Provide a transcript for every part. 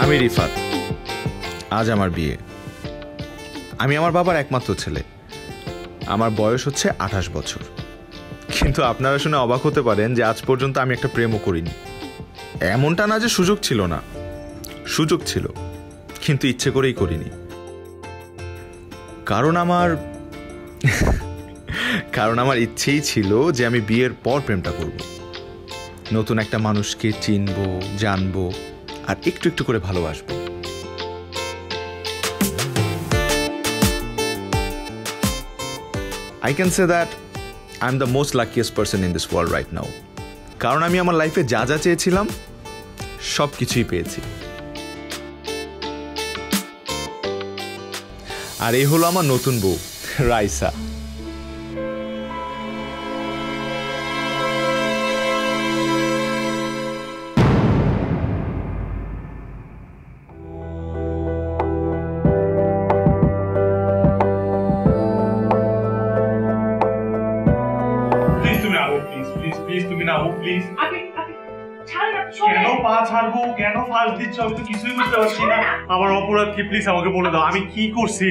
আমি রিফাত, আজ আমার বিয়ে। আমি আমার বাবার একমাত্র ছেলে। আমার বয়স হচ্ছে 28 বছর। কিন্তু আপনারা শুনে অবাক হতে পারেন যে আজ পর্যন্ত আমি একটা প্রেমও করিনি। এমনটা না যে সুযোগ ছিল না, সুযোগ ছিল, কিন্তু ইচ্ছে করেই করিনি। কারণ আমার ইচ্ছেই ছিল যে আমি বিয়ের পর প্রেমটা করব, নতুন একটা মানুষকে চিনবো, জানবো আর একটু একটু করে ভালোবাসবো। I can say that I'm the most luckiest person in this world right now. কারণ আমি আমার লাইফে যা যা চেয়েছিলাম সব কিছুই পেয়েছি। আর এই হলো আমার নতুন বউ রাইসা। আমার অপরাধ কি? প্লিজ আমাকে বলে দাও, আমি কি করছি?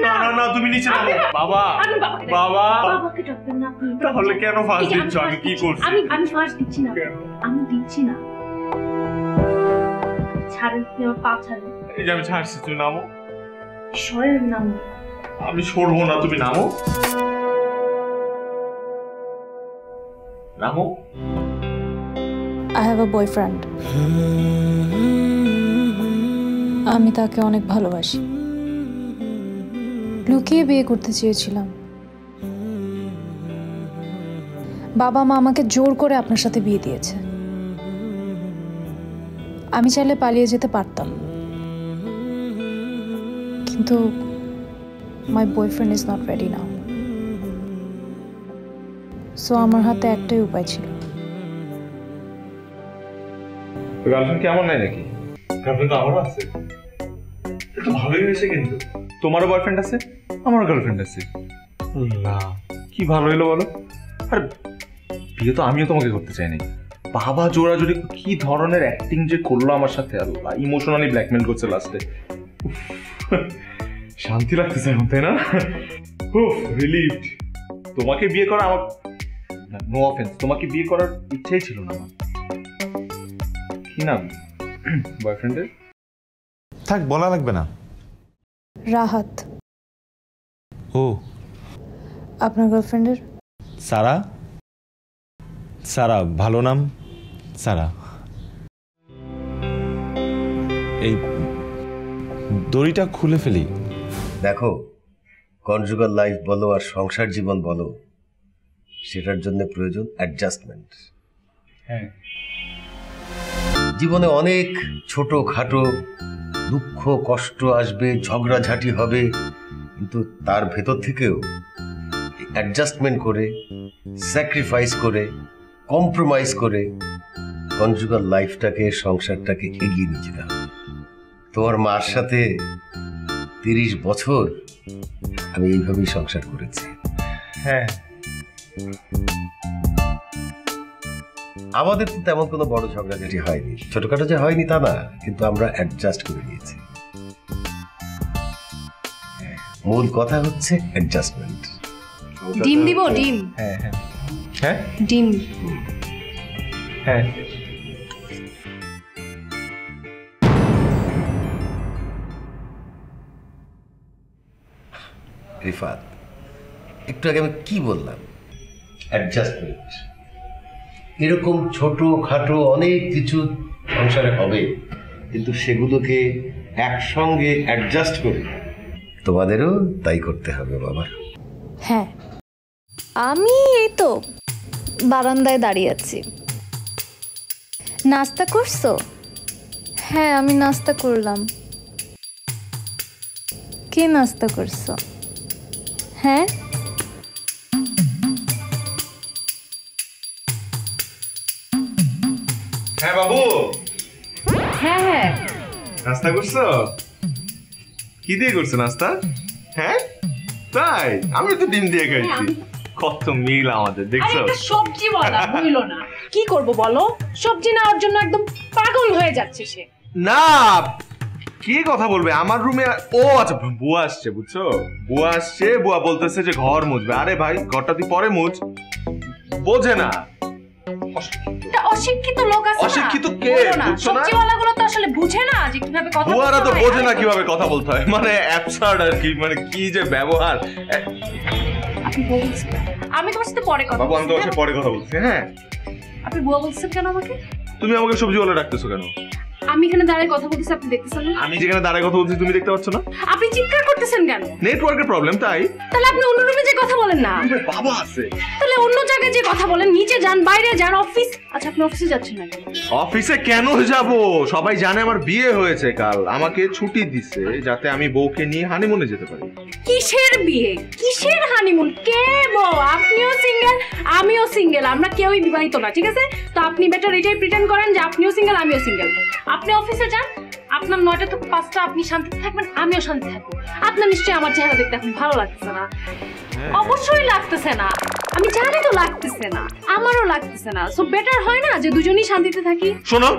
না না না, তুমি নিচে নামো। বাবা বাবা, তাহলে কেন ফাঁস দিচ্ছ? আমি কি করছি? আমি ফাঁস দিচ্ছি না, আমি দিচ্ছি না। ছাড়েন, আমার পা ছাড়েন। এই যে আমি ছাড়ছি, তুমি নামো। সরেন, নামো। আমি সরবো না, তুমি নামো। নামো। I have a boyfriend. আমি তাকে অনেক ভালোবাসি। লুকিয়ে বিয়ে করতে চেয়েছিলাম। বাবা মা আমাকে জোর করে আপনার সাথে বিয়ে দিয়েছে। আমি চাইলে পালিয়ে যেতে পারতাম, কিন্তু my boyfriend is not ready now. So আমার হাতে একটাই উপায় ছিল। গার্লফ্রেন্ড কেমন নাই নাকি? গার্লফ্রেন্ড তো আমারও আছে। এটা ভালোই হয়েছে, কিন্তু তোমারও বয়ফ্রেন্ড আছে, আমারও গার্লফ্রেন্ড আছে। আল্লাহ, কি ভালো হলো বলো। আর বিয়ে তো আমিও তোমাকে করতে চাই নাই। বাবা জোড়াজোড়ি কি ধরনের অ্যাক্টিং যে করলো আমার সাথে, আল্লাহ, ইমোশনালি ব্ল্যাকমেল করছে লাস্টে। শান্তি লাগতেছে এখন, তাই না? রিলিভড। তোমাকে বিয়ে করা আমার, নো অফেন্স, তোমাকে বিয়ে করার ইচ্ছেই ছিল না আমার। কি নাম বয়ফ্রেন্ডের? থাক, বলা লাগবে না। রাহাত। ও, আপনার গার্লফ্রেন্ডের? সারা। সারা ভালো নাম, সারা। এই দড়িটা খুলে ফেলি। দেখো, কনজুগাল লাইফ বলো আর সংসার জীবন বলো, সেটার জন্য প্রয়োজন অ্যাডজাস্টমেন্ট। হ্যাঁ, জীবনে অনেক ছোট খাটো দুঃখ কষ্ট আসবে, ঝগড়াঝাটি হবে, কিন্তু তার ভেতর থেকেও অ্যাডজাস্টমেন্ট করে, স্যাক্রিফাইস করে, কম্প্রোমাইজ করে কনজুগাল লাইফটাকে, সংসারটাকে এগিয়ে নিয়ে যেতে হবে। তোমার মার সাথে 30 বছর আমি এইভাবেই সংসার করেছি। হ্যাঁ, আমাদের তো তেমন কোনো বড় ঝগড়াঝাটি হয়নি, ছোটখাটো যে হয়নি তা না, কিন্তু আমরা অ্যাডজাস্ট করে নিয়েছি। মূল কথা হচ্ছে অ্যাডজাস্টমেন্ট। ডিম দিব? ডিম? হ্যাঁ হ্যাঁ হ্যাঁ, ডিম। হ্যাঁ। রিফাত, একটু আগে আমি কি বললাম? অ্যাডজাস্টমেন্ট। এরকম ছোট খাটো অনেক কিছু সংসারে হবে, কিন্তু সেগুলোকে একসঙ্গে অ্যাডজাস্ট করে তোমাদেরও তাই করতে হবে বাবা। হ্যাঁ, আমি এই তো বারান্দায় দাঁড়িয়ে আছি। নাস্তা করছো? হ্যাঁ, আমি নাস্তা করলাম। কি নাস্তা করছো? হ্যাঁ, হ্যাঁ বাবু। হ্যাঁ হ্যাঁ। নাস্তা করছো? কি দিয়ে করছো নাস্তা? হ্যাঁ তাই, আমি তো ডিম দিয়ে খাইছি। কত মিল আমাদের, দেখছো? সবজি বলা হইলো না, কি করব বলো? সবজি নেওয়ার জন্য একদম পাগল হয়ে যাচ্ছে সে। না, কি কথা বলবে আমার রুমে? ও আচ্ছা, বুয়া আসছে, বুঝছো? বুয়া আসছে, বুয়া বলতেছে যে ঘর মুছবে। আরে ভাই, ঘরটা তুই পরে মুছ। বোঝে না। এটা অশিক্ষিত লোক আছে না? অশিক্ষিত কে? বুঝছো না? সবজিওয়ালাগুলো তো আসলে বুঝে না যে কিভাবে কথা বলতে হয়। বুয়ারা তো বোঝে না কিভাবে কথা বলতে হয়, মানে অ্যাবসার্ড আর কি, মানে কি যে ব্যবহার। আপনি বলছেন, আমি তোমার সাথে পরে কথা বাবু, আমি তোমার সাথে পরে কথা বলছি। হ্যাঁ, আপনি বুয়া বলছেন কেন আমাকে? তুমি আমাকে সবজিওয়ালা ডাকতেছো কেন? আমি এখানে দাঁড়িয়ে কথা বলতেছি, আপনি দেখতেছেন না? আমি যেখানে দাঁড়ায় কথা বলছি তুমি দেখতে পাচ্ছ না? আপনি চিৎকার করতেছেন কেন? নেটওয়ার্কের প্রবলেম তাই। তাহলে আপনি অন্য রুমে যে কথা বলেন না। বাবা আছে। তাহলে অন্য জায়গায় যে কথা বলেন, নিচে যান, বাইরে যান, অফিস। আচ্ছা, আপনি অফিসে যাচ্ছেন না কেন? অফিসে কেন যাব? সবাই জানে আমার বিয়ে হয়েছে কাল, আমাকে ছুটি দিছে যাতে আমি বউকে নিয়ে হানিমুনে যেতে পারি। কিসের বিয়ে, কিসের হানিমুন? কে বউ? আপনিও সিঙ্গেল, আমিও সিঙ্গেল, আমরা কেউই বিবাহিত না, ঠিক আছে? তো আপনি বেটার এটাই প্রিটেন্ড করেন যে আপনিও সিঙ্গেল, আমিও সিঙ্গেল। আপনি অফিসে যান, আপনার 9টা থেকে 5টা আপনি শান্তিতে থাকবেন, আমিও শান্তি থাকবো। আপনার নিশ্চয়ই আমার চেহারা দেখতে এখন ভালো লাগতেছে না? অবশ্যই লাগতেছে না, আমি জানি তো লাগতেছে না, আমারও লাগতেছে না। সো বেটার হয় না যে দুজনেই শান্তিতে থাকি? শোনো,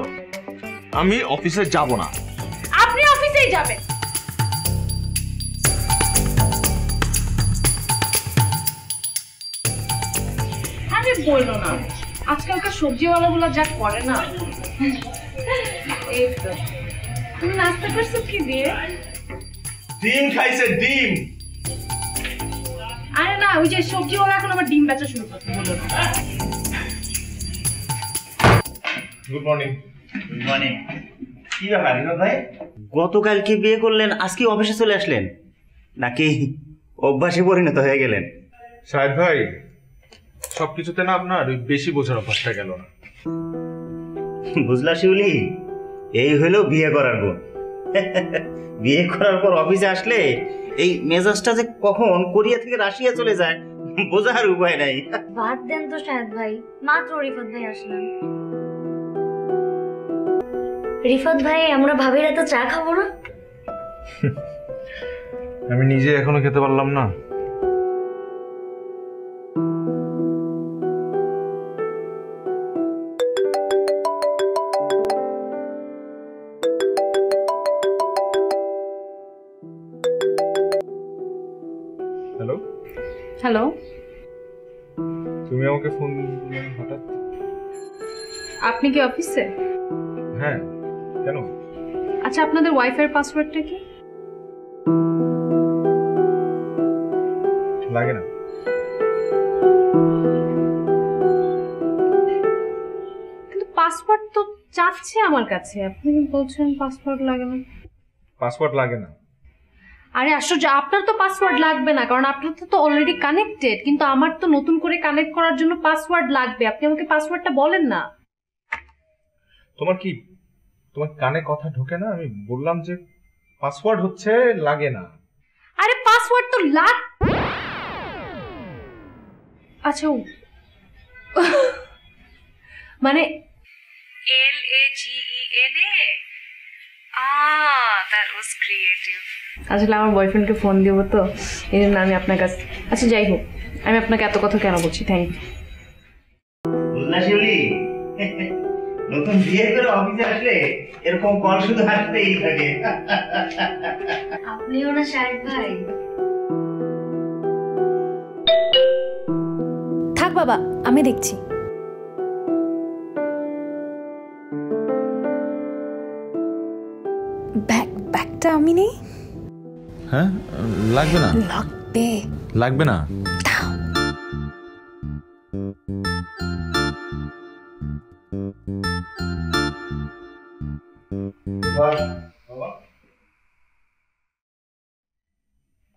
আমি অফিসে যাব না। আপনি অফিসেই যাবেন। আরে বললো না, আজকালকার সবজিওয়ালাগুলো যা করে না। এই তো, তুমি নাস্তা করছো কি দিয়ে? ডিম খাইছে, ডিম। আরে না, ওই যে সবজিওয়ালা এখন আবার ডিম বেচা শুরু করতে বললো না। Good morning. Good morning. কি ব্যাপার রিফাত ভাই, গতকাল কি বিয়ে করলেন, আজকে অফিসে চলে আসলেন, নাকি অভ্যাসে পরিণত হয়ে গেলেন? শাহেদ ভাই, সবকিছুতে না আপনার ওই বেশি বোঝার অভ্যাসটা গেল না। বুঝলা শিউলি, এই হলো বিয়ে করার গুণ। বিয়ে করার পর অফিসে আসলে এই মেজাজটা যে কখন কোরিয়া থেকে রাশিয়া চলে যায় বোঝার উপায় নাই। বাদ দেন তো শাহেদ ভাই, মাত্র রিফাত ভাই আসলেন। রিফাত ভাই, আমরা ভাবিরা তো চা খাবো না? আমি নিজে এখনো খেতে পারলাম না। হ্যালো হ্যালো, তুমি আমাকে ফোন দিলে হঠাৎ? আপনি কি অফিসে? হ্যাঁ, কেন? আচ্ছা, আপনাদের ওয়াইফাই পাসওয়ার্ডটা কি? লাগে না। কিন্তু পাসওয়ার্ড তো চাচ্ছে আমার কাছে, আপনি বলছেন পাসওয়ার্ড লাগে না। পাসওয়ার্ড লাগে না? আরে আশ্চর্য, আপনার তো পাসওয়ার্ড লাগবে না, কারণ আপনার তো অলরেডি কানেক্টেড, কিন্তু আমার তো নতুন করে কানেক্ট করার জন্য পাসওয়ার্ড লাগবে। আপনি আমাকে পাসওয়ার্ডটা বলেন না। তোমার কি, তোমার কানে কথা ঢোকে না? আমি বললাম যে পাসওয়ার্ড হচ্ছে লাগে না। আরে পাসওয়ার্ড তো আচ্ছা, মানে LAGENA। that was creative। আসলে আমার বয়ফ্রেন্ডকে ফোন দিব তো, এই জন্য আমি আপনার কাছে। আচ্ছা যাই হোক, আমি আপনাকে এত কথা কেন বলছি, থ্যাংক ইউ। বুঝলা শিউলি, নতুন বিয়ে করে অফিসে আসলে এরকম কল শুধু আসতেই থাকে। আপনিও না শাহেদ ভাই? থাক বাবা, আমি দেখছি। ব্যাগটা আমি নেই। হ্যাঁ, লাগবে না। লাগবে। লাগবে না।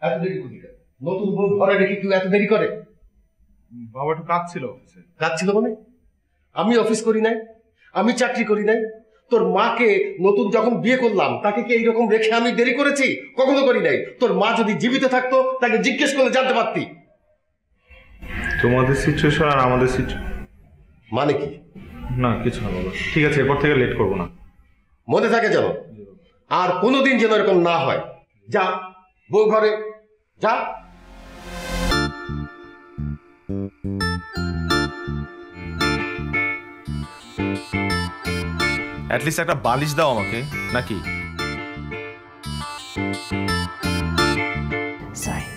এত দেরি করি কেন? নতুন বউ ঘরে রেখে কেউ এত দেরি করে? বাবা একটু কাজ ছিল অফিসে। কাজ ছিল মানে? আমি অফিস করি নাই, আমি চাকরি করি নাই। তোর মাকে নতুন যখন বিয়ে করলাম তাকে কি এইরকম রেখে আমি দেরি করেছি? কখনো করি নাই। তোর মা যদি জীবিত থাকতো তাকে জিজ্ঞেস করলে জানতে পারতি। তোমাদের সিচুয়েশন আর আমাদের সিচুয়েশন মানে কি? না, কিছু না বাবা। ঠিক আছে, এরপর থেকে লেট করবো না। মনে থাকে যেন, আর কোনোদিন যেন এরকম না হয়। যা বউ ঘরে যা। অ্যাটলিস্ট একটা বালিশ দাও আমাকে, নাকি? সরি।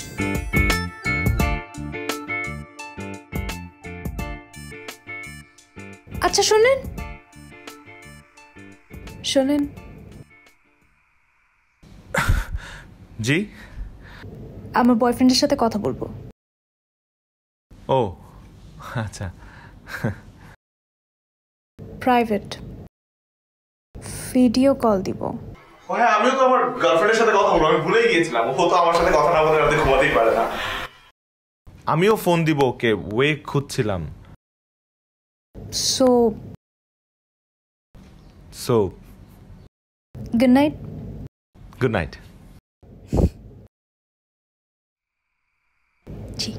আচ্ছা শোনেন শোনেন, জি? আমার বয়ফ্রেন্ডের সাথে কথা বলবো। ও আচ্ছা। প্রাইভেট ভিডিও কল দিব। হ্যাঁ, আমিও তো আমার গার্লফ্রেন্ডের সাথে কথা বলবো, আমি ভুলেই গিয়েছিলাম। ও তো আমার সাথে কথা না বলে রাতে ঘুমাতেই পারে না। আমিও ফোন দিব ওকে, ওয়ে খুঁজছিলাম। So good night. Good night. জি।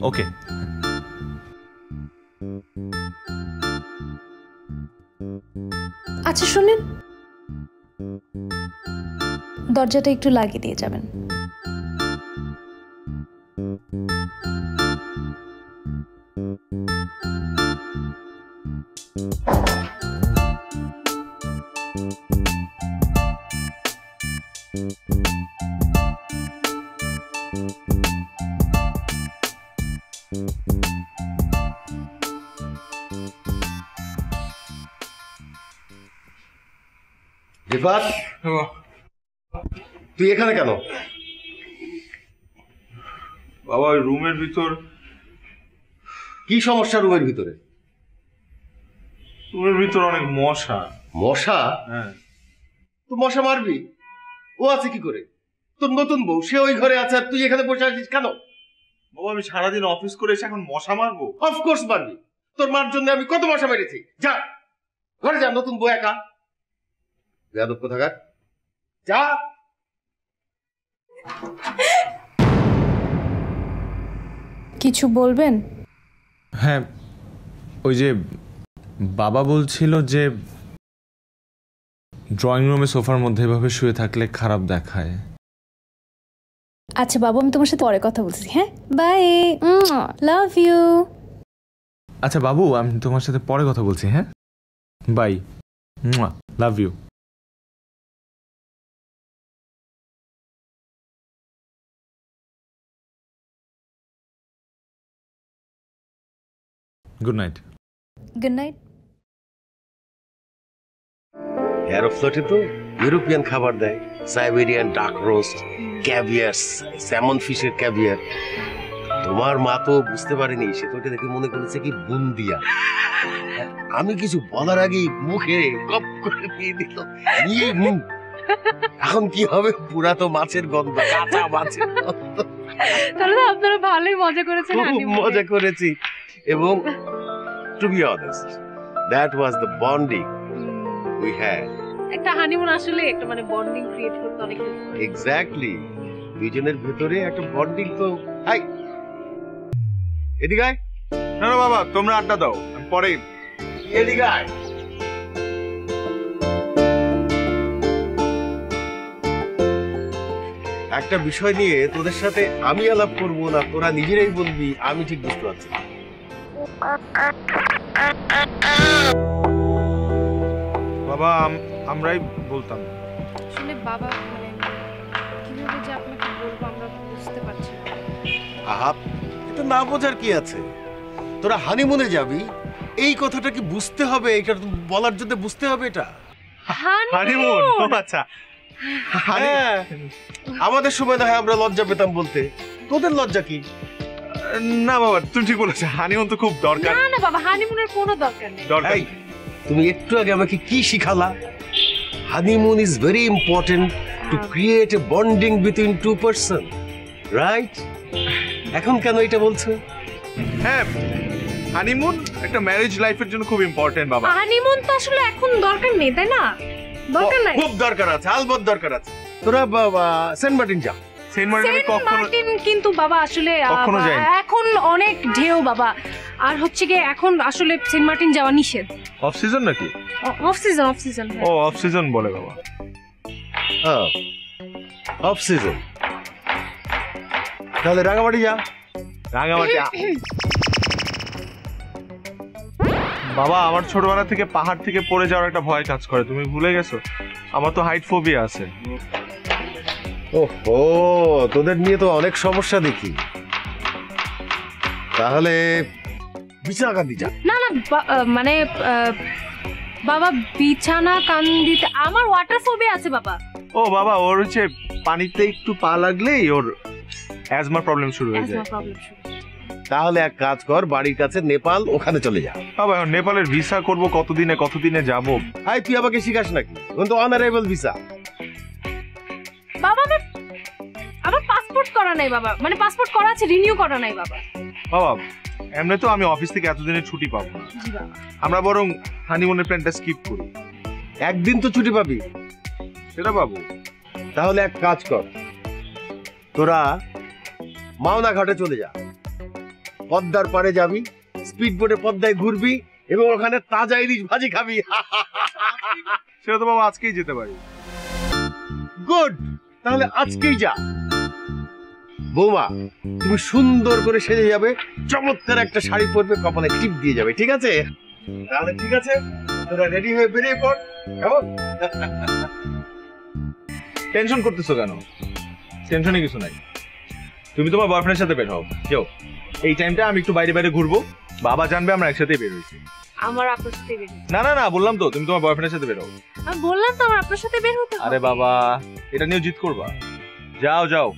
ওকে। আচ্ছা শুনেন, দরজাটা একটু লাগিয়ে দিয়ে যাবেন। রিফাত, তুই এখানে কেন? বাবা ওই রুমের ভিতর। কি সমস্যা রুমের ভিতরে? রুমের ভিতর অনেক মশা। মশা? হ্যাঁ। তো মশা মারবি? ও আছে কি করে? তোর নতুন বউ, সে ওই ঘরে আছে আর তুই এখানে বসে আছিস কেন? বাবা আমি সারাদিন অফিস করে এসে এখন মশা মারবো? অফকোর্স মারবি। তোর মার জন্য আমি কত মশা মেরেছি। যা ঘরে যা, নতুন বউ একা। বেয়াদব কোথাকার, যা। কিছু বলবেন? হ্যাঁ, ওই যে বাবা বলছিল যে ড্রয়িং রুমে সোফার মধ্যে এভাবে শুয়ে থাকলে খারাপ দেখায়। আচ্ছা বাবু, আমি তোমার সাথে পরে কথা বলছি। হ্যাঁ, বাই, লাভ ইউ। আচ্ছা বাবু, আমি তোমার সাথে পরে কথা বলছি। হ্যাঁ, bye, love you. Good night. Good night. এরোফ্লোটে তো ইউরোপিয়ান খাবার দেয়, Siberian duck roast, caviar, salmon ফিশের ক্যাভিয়ার। তোমার মা তো বুঝতে পারেনি, সে তো এটা দেখে মনে করেছে কি বুন্দিয়া। আমি কিছু বলার আগেই মুখে কপ করে দিয়ে দিল। এখন কি হবে? পুরা তো মাছের গন্ধ, কাঁচা মাছের গন্ধ। তাহলে তো আপনারা ভালোই মজা করেছেন। খুব মজা করেছি, এবং to be honest, that was the bonding we had. একটা হানিমুন আসলে একটা মানে বন্ডিং ক্রিয়েট করতে অনেক হেল্প করে। এক্স্যাক্টলি, দুইজনের ভেতরে একটা বন্ডিং তো। হাই, এদিকে আয়। না না বাবা, তোমরা আড্ডা দাও, আমি পরে। এদিকে আয়। একটা বিষয় নিয়ে তোদের সাথে আমি আলাপ করবো না, তোরা নিজেরাই বলবি, আমি ঠিক বুঝতে পারছি না। বাবা আমরাই বলতাম। আসলে বাবা মানে কিভাবে যে আপনাকে বলবো আমরা বুঝতে পারছি না। আহা, এটা না বোঝার কি আছে? তোরা হানিমুনে যাবি, এই কথাটা কি বুঝতে হবে? এটা বলার জন্য বুঝতে হবে এটা। হানিমুন? আচ্ছা, হ্যাঁ, আমাদের সময় না হয় আমরা লজ্জা পেতাম বলতে, তোদের লজ্জা কি? না বাবা তুমি ঠিক বলেছো, হানিমুন তো খুব দরকার। না না বাবা, হানিমুনের কোনো দরকার নেই। দরকার। তুমি একটু আগে আমাকে কি শিখালা? Honeymoon is very important to create a bonding between two person, right? এখন কেন এটা বলছো? হ্যাঁ, হানিমুন একটা ম্যারেজ লাইফের জন্য খুব ইম্পর্টেন্ট বাবা। হানিমুন তো আসলে এখন দরকার নেই, তাই না? দরকার নাই। খুব দরকার আছে, আলবৎ দরকার আছে। তোরা বাবা সেন্ট মার্টিন যা। সেন্ট মার্টিনে কখনো মার্টিন কিন্তু বাবা আসলে কখনো যাইনি। এখন অনেক ঢেউ বাবা, আর হচ্ছে কি এখন আসলে সেন্ট মার্টিন যাওয়া নিষেধ। অফ সিজন নাকি? Off season. ও অফ সিজন বলে বাবা। হ্যাঁ, অফ সিজন। তাহলে রাঙামাটি যা। রাঙামাটি বাবা আমার ছোটবেলা থেকে পাহাড় থেকে পড়ে যাওয়ার একটা ভয় কাজ করে, তুমি ভুলে গেছো? আমার তো হাইট ফোবিয়া আছে। ওহো, তোদের নিয়ে তো অনেক সমস্যা দেখি। তাহলে বিছানা কান্দি যা। না না মানে বাবা বিছানা কান্দিতে আমার ওয়াটার ফোবিয়া আছে বাবা। ও বাবা, ওর হচ্ছে পানিতে একটু পা লাগলেই ওর অ্যাজমা প্রবলেম শুরু হয়ে যায়। তাহলে এক কাজ কর, বাড়ির কাছে নেপাল, ওখানে চলে যা। বাবা এখন নেপালের ভিসা করব কতদিনে যাব? হাই, তুই আমাকে শিখাস নাকি? এখন তো অনারেবল ভিসা। বাবা আমার পাসপোর্ট করা নাই বাবা, মানে পাসপোর্ট করা আছে, রিনিউ করা নাই বাবা। বাবা এমনি তো আমি অফিস থেকে এতদিনের ছুটি পাবো না, জি বাবা। আমরা বরং হানিমুনের প্ল্যানটা স্কিপ করি। একদিন তো ছুটি পাবি। সেটা পাবো। তাহলে এক কাজ কর, তোরা মাওনা ঘাটে চলে যা, পদ্মার পাড়ে যাবি, স্পিড বোটে পদ্মায় ঘুরবি এবং ওখানে তাজা ইলিশ ভাজি খাবি। সেটা তো বাবা আজকেই যেতে পারি। গুড, তাহলে আজকেই যা। বৌমা, তুমি সুন্দর করে সেজে যাবে, চমৎকার একটা শাড়ি পরবে, কপালে টিপ দিয়ে যাবে, ঠিক আছে? তাহলে ঠিক আছে, তোরা রেডি হয়ে বেরিয়ে পড়। কেমন? টেনশন করতেছো কেন? টেনশনে কিছু নাই, তুমি তোমার বয়ফ্রেন্ডের সাথে বের হও। কেউ এই টাইমটা আমি একটু বাইরে বাইরে ঘুরবো, বাবা জানবে আমরা একসাথে বের হয়েছি। আমার আপনার সাথে বের হতে। না না না, বললাম তো তুমি তোমার বয়ফ্রেন্ডের সাথে বের হও। আমি বললাম তো আমার আপনার সাথে বের হতে। আরে বাবা, এটা নিয়েও জিত করবা? যাও যাও,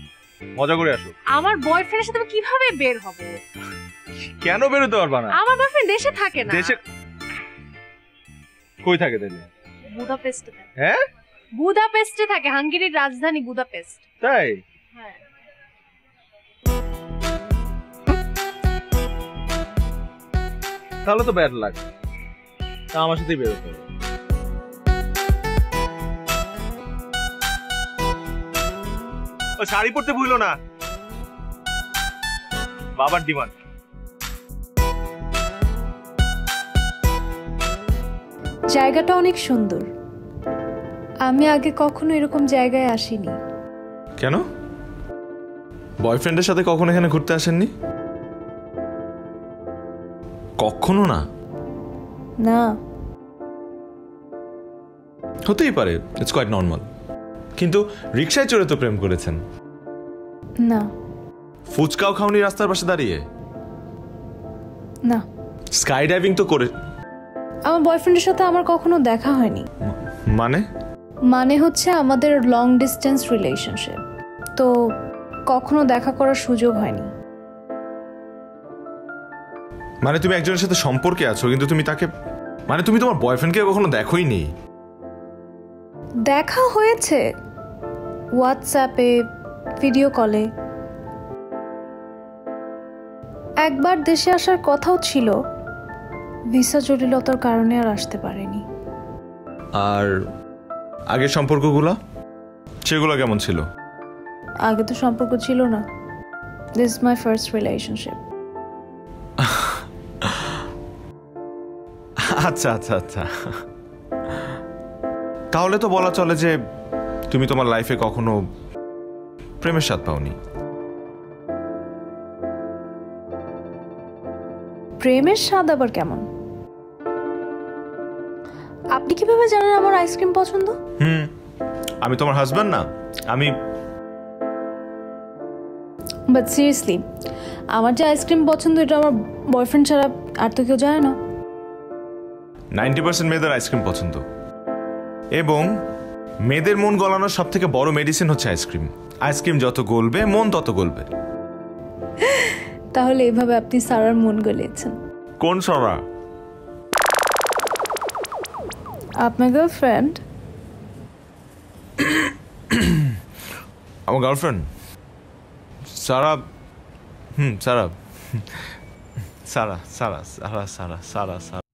মজা করে আসো। আমার বয়ফ্রেন্ডের সাথে আমি কিভাবে বের হব? কেন বের হতে পারবা না? আমার বয়ফ্রেন্ড দেশে থাকে না। দেশে কই থাকে তাহলে? বুদাপেস্টে থাকে। হ্যাঁ, বুদাপেস্টে থাকে, হাঙ্গেরির রাজধানী বুদাপেস্ট। তাই? হ্যাঁ। তাহলে তো ব্যাড লাগ, তা আমার সাথেই বের হতে হবে। ও শাড়ি পরতে ভুলো না, বাবার ডিমান্ড। জায়গাটা অনেক সুন্দর। আমি আগে কখনো এরকম জায়গায় আসিনি। কেন, বয়ফ্রেন্ডের সাথে কখনো এখানে ঘুরতে আসেননি? কখনো না? না। হতেই পারে, ইটস কোয়াইট নর্মাল। কিন্তু রিকশায় চড়ে তো প্রেম করেছেন। না। ফুচকাও খাওনি রাস্তার পাশে দাঁড়িয়ে? না। স্কাই ডাইভিং তো করে? আমার বয়ফ্রেন্ডের সাথে আমার কখনো দেখা হয়নি। মানে হচ্ছে আমাদের লং ডিস্টেন্স রিলেশনশিপ, তো কখনো দেখা করার সুযোগ হয়নি। মানে তুমি একজনের সাথে সম্পর্কে আছো কিন্তু তুমি তাকে, মানে তুমি তোমার বয়ফ্রেন্ডকে কখনো দেখোই নি? দেখা হয়েছে হোয়াটসঅ্যাপে, ভিডিও কলে। একবার দেশে আসার কথাও ছিল, ভিসা জটিলতার কারণে আর আসতে পারেনি। আর আগের সম্পর্কগুলো, সেগুলো কেমন ছিল? আগে তো সম্পর্ক ছিল না। This is my first relationship. আচ্ছা আচ্ছা আচ্ছা, তাহলে তো বলা চলে যে তুমি তোমার লাইফে কখনো প্রেমের স্বাদ পাওনি। প্রেমের স্বাদ আবার কেমন? আপনি কিভাবে জানেন আমার আইসক্রিম পছন্দ? আমি তোমার হাজব্যান্ড না? আমি বাট সিরিয়াসলি, আমার যে আইসক্রিম পছন্দ এটা আমার বয়ফ্রেন্ড ছাড়া আর তো কেউ জানে না। 90% মেয়েদের আইসক্রিম পছন্দ, এবং মেয়েদের মন গলানোর সব থেকে বড় মেডিসিন হচ্ছে আইসক্রিম। আইসক্রিম যত গলবে মন তত গলবে। তাহলে এইভাবে আপনি সারার মন গলিয়েছেন। কোন সারা? আপনার গার্লফ্রেন্ড? আমার গার্লফ্রেন্ড সারা? সারা সারা সারা সারা সারা সারা সারা।